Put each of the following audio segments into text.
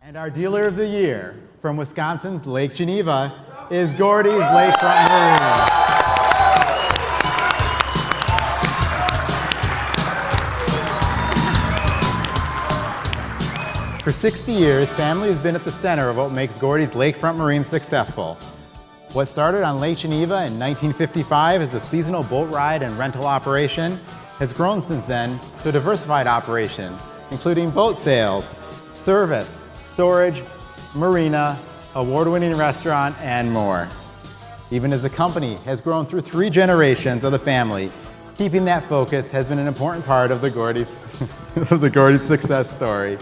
And our dealer of the year from Wisconsin's Lake Geneva is Gordy's Lakefront Marine. For 60 years, family has been at the center of what makes Gordy's Lakefront Marine successful. What started on Lake Geneva in 1955 as a seasonal boat ride and rental operation has grown since then to a diversified operation, including boat sales, service, storage, marina, award-winning restaurant, and more. Even as the company has grown through 3 generations of the family, keeping that focus has been an important part of the Gordy's success story.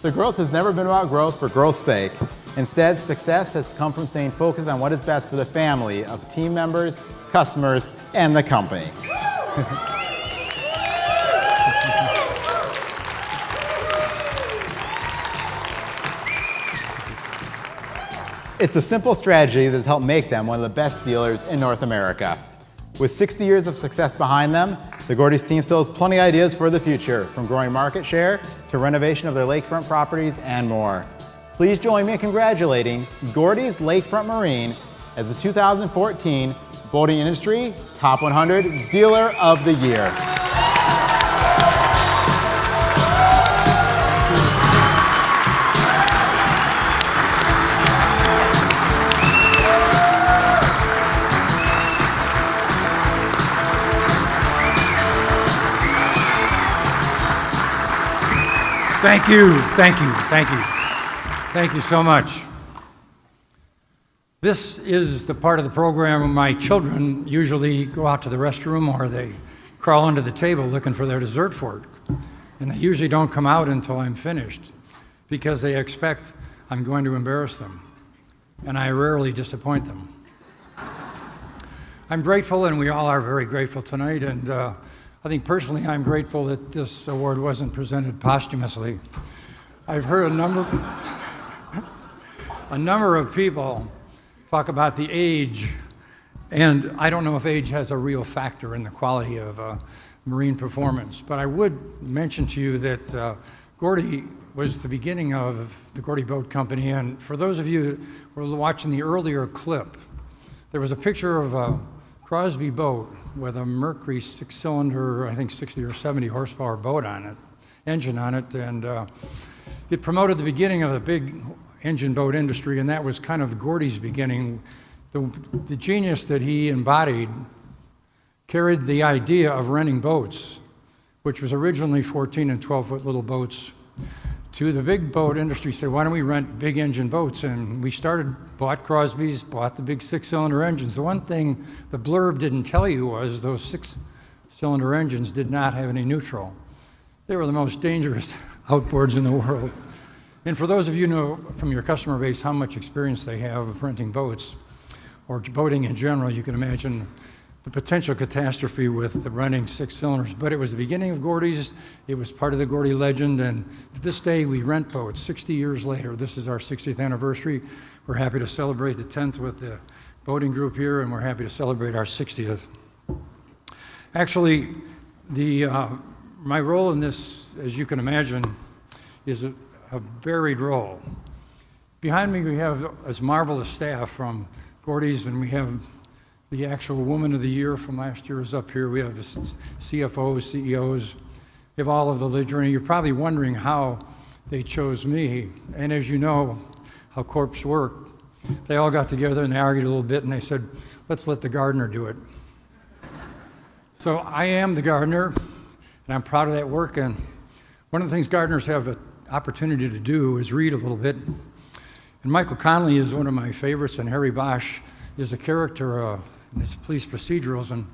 The growth has never been about growth for growth's sake. Instead, success has come from staying focused on what is best for the family of team members, customers, and the company. It's a simple strategy that has helped make them one of the best dealers in North America. With 60 years of success behind them, the Gordy's team still has plenty of ideas for the future, from growing market share to renovation of their lakefront properties and more. Please join me in congratulating Gordy's Lakefront Marine as the 2014 Boating Industry Top 100 Dealer of the Year. Thank you, thank you, thank you. Thank you so much. This is the part of the program where my children usually go out to the restroom or they crawl under the table looking for their dessert fork. And they usually don't come out until I'm finished because they expect I'm going to embarrass them. And I rarely disappoint them. I'm grateful, and we all are very grateful tonight, and I think personally I'm grateful that this award wasn't presented posthumously. I've heard a number of people talk about the age, and I don't know if age has a real factor in the quality of marine performance, but I would mention to you that Gordy was the beginning of the Gordy Boat Company, and for those of you who were watching the earlier clip, there was a picture of a Crosby boat with a Mercury 6-cylinder, I think 60 or 70 horsepower boat on it, engine on it, and it promoted the beginning of the big engine boat industry, and that was kind of Gordy's beginning. The genius that he embodied carried the idea of renting boats, which was originally 14 and 12-foot little boats, to the big boat industry. Said, why don't we rent big engine boats? And we bought Crosby's, bought the big 6-cylinder engines. The one thing the blurb didn't tell you was those 6-cylinder engines did not have any neutral. They were the most dangerous outboards in the world. And for those of you who know from your customer base how much experience they have of renting boats or boating in general, you can imagine the potential catastrophe with the running 6 cylinders. But it was the beginning of Gordy's. It was part of the Gordy legend, and to this day we rent boats 60 years later. This is our 60th anniversary. We're happy to celebrate the 10th with the boating group here, and we're happy to celebrate our 60th. Actually, my role in this, as you can imagine, is a varied role. Behind me we have this marvelous staff from Gordy's, and we have the actual Woman of the Year from last year is up here. We have CFOs, CEOs. We have all of the literature. You're probably wondering how they chose me. And as you know how corps work, they all got together and they argued a little bit and they said, let's let the gardener do it. So I am the gardener, and I'm proud of that work. And one of the things gardeners have an opportunity to do is read a little bit. And Michael Connolly is one of my favorites, and Harry Bosch is a character in his police procedurals. And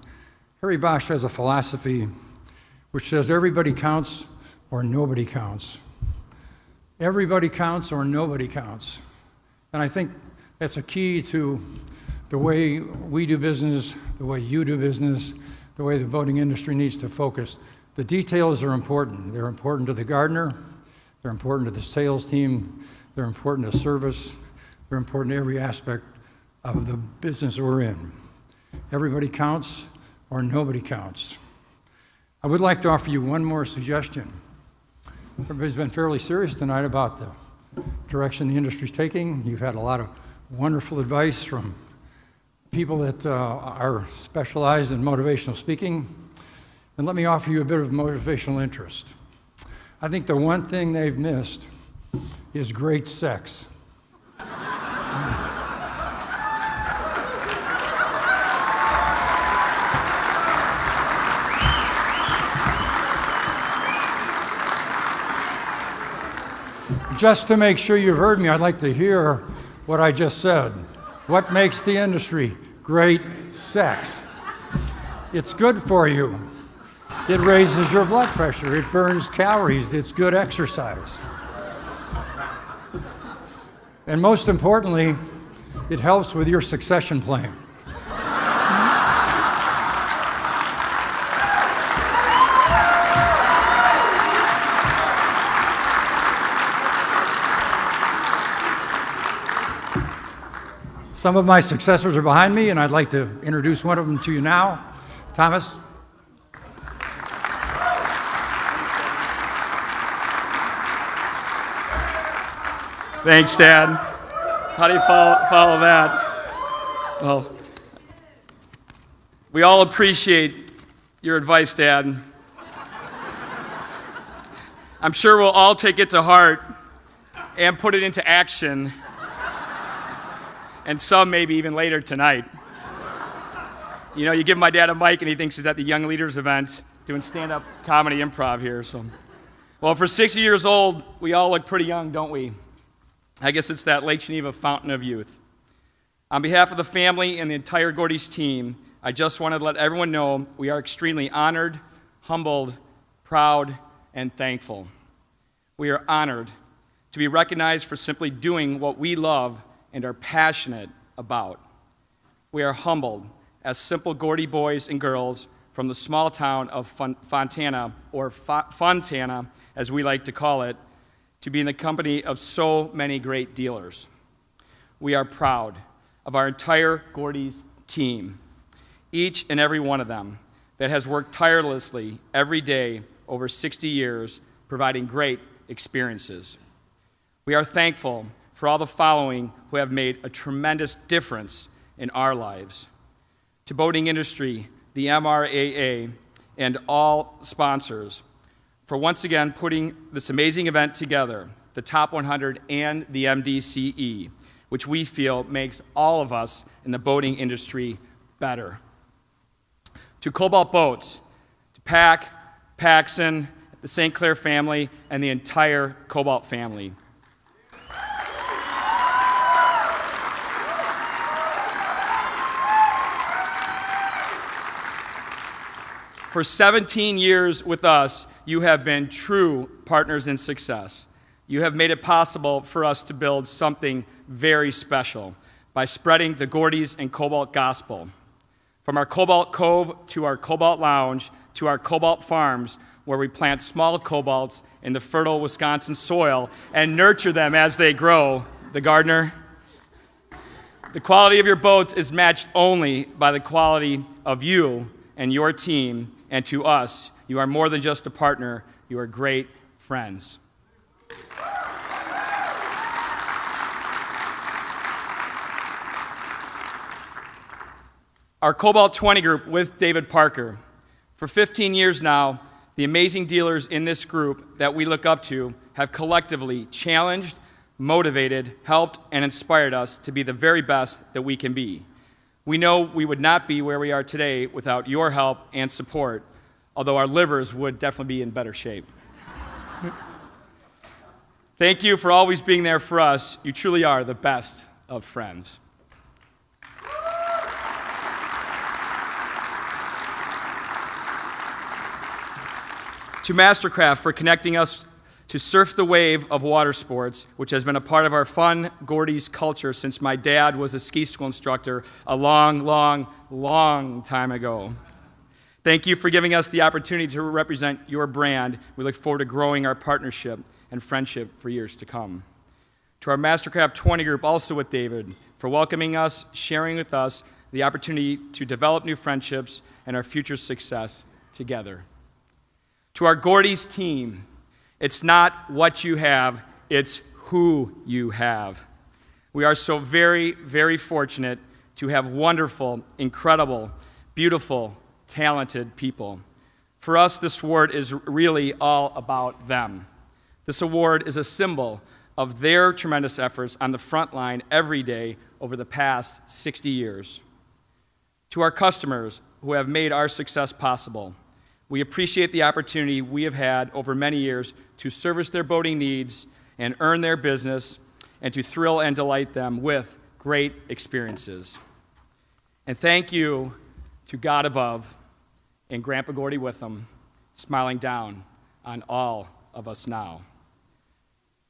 Harry Bosch has a philosophy which says everybody counts or nobody counts. Everybody counts or nobody counts. And I think that's a key to the way we do business, the way you do business, the way the boating industry needs to focus. The details are important. They're important to the gardener, they're important to the sales team, they're important to service, they're important to every aspect of the business we're in. Everybody counts or nobody counts. I would like to offer you one more suggestion. Everybody's been fairly serious tonight about the direction the industry's taking. You've had a lot of wonderful advice from people that are specialized in motivational speaking. And let me offer you a bit of motivational interest. I think the one thing they've missed is great sex. Just to make sure you've heard me, I'd like to hear what I just said. What makes the industry? Great sex. It's good for you. It raises your blood pressure. It burns calories. It's good exercise. And most importantly, it helps with your succession plan. Some of my successors are behind me, and I'd like to introduce one of them to you now. Thomas. Thanks, Dad. How do you follow that? Well, we all appreciate your advice, Dad. I'm sure we'll all take it to heart and put it into action, and some maybe even later tonight. You know, you give my dad a mic and he thinks he's at the Young Leaders event doing stand-up comedy improv here. So, well, for 60 years old, we all look pretty young, don't we? I guess it's that Lake Geneva fountain of youth. On behalf of the family and the entire Gordy's team, I just wanted to let everyone know we are extremely honored, humbled, proud, and thankful. We are honored to be recognized for simply doing what we love and are passionate about. We are humbled as simple Gordy boys and girls from the small town of Fontana, or Fontana, as we like to call it, to be in the company of so many great dealers. We are proud of our entire Gordy's team, each and every one of them that has worked tirelessly every day over 60 years, providing great experiences. We are thankful for all the following who have made a tremendous difference in our lives. To boating industry, the MRAA, and all sponsors for once again putting this amazing event together, the Top 100 and the MDCE, which we feel makes all of us in the boating industry better. To Cobalt Boats, to Paxson, the St. Clair family, and the entire Cobalt family. For 17 years with us, you have been true partners in success. You have made it possible for us to build something very special by spreading the Gordy's and Cobalt gospel. From our Cobalt Cove to our Cobalt Lounge to our Cobalt Farms, where we plant small cobalts in the fertile Wisconsin soil and nurture them as they grow, the gardener. The quality of your boats is matched only by the quality of you and your team, and to us, you are more than just a partner, you are great friends. Our Cobalt 20 group with David Parker. For 15 years now, the amazing dealers in this group that we look up to have collectively challenged, motivated, helped, and inspired us to be the very best that we can be. We know we would not be where we are today without your help and support, although our livers would definitely be in better shape. Thank you for always being there for us. You truly are the best of friends. To Mastercraft for connecting us to surf the wave of water sports, which has been a part of our fun Gordy's culture since my dad was a ski school instructor a long, long, long time ago. Thank you for giving us the opportunity to represent your brand. We look forward to growing our partnership and friendship for years to come. To our Mastercraft 20 group, also with David, for welcoming us, sharing with us the opportunity to develop new friendships and our future success together. To our Gordy's team, it's not what you have, it's who you have. We are so very, very fortunate to have wonderful, incredible, beautiful, talented people. For us, this award is really all about them. This award is a symbol of their tremendous efforts on the front line every day over the past 60 years. To our customers who have made our success possible, we appreciate the opportunity we have had over many years to service their boating needs and earn their business and to thrill and delight them with great experiences. And thank you to God above and Grandpa Gordy with him, smiling down on all of us now.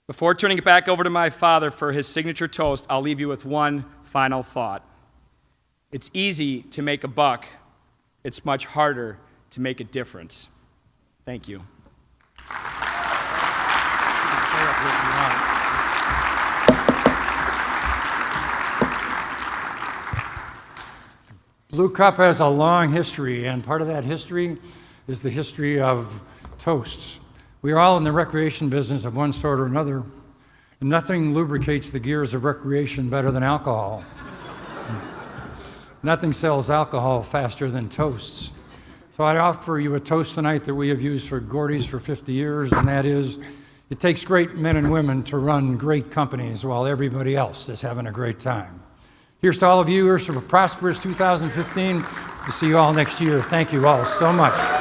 Before turning it back over to my father for his signature toast, I'll leave you with one final thought. It's easy to make a buck. It's much harder to make a difference. Thank you. Blue Cup has a long history, and part of that history is the history of toasts. We are all in the recreation business of one sort or another, and nothing lubricates the gears of recreation better than alcohol. Nothing sells alcohol faster than toasts. So I'd offer you a toast tonight that we have used for Gordy's for 50 years, and that is, it takes great men and women to run great companies while everybody else is having a great time. Here's to all of you. Here's to a prosperous 2015. To see you all next year. Thank you all so much.